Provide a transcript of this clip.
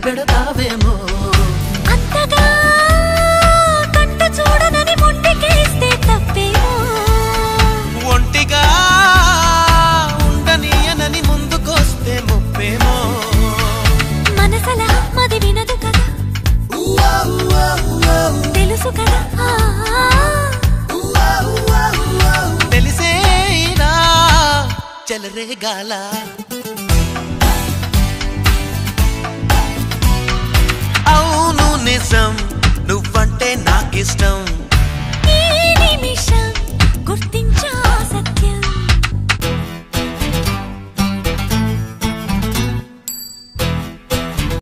కనిపెడతావేమో అంతగా కంట చూడనని మొండికేస్తే తప్పేమో ఒంటిగా ఉండనీయనని ముందుకొస్తే ముప్పేమో మనసలా మది వినదు కదా తెలుసు కదా తెలిసేనా చెలరేగాల అవును నిజం నువ్వంటే నాకిష్టం ఈ నిమిషం గుర్తించా సత్యం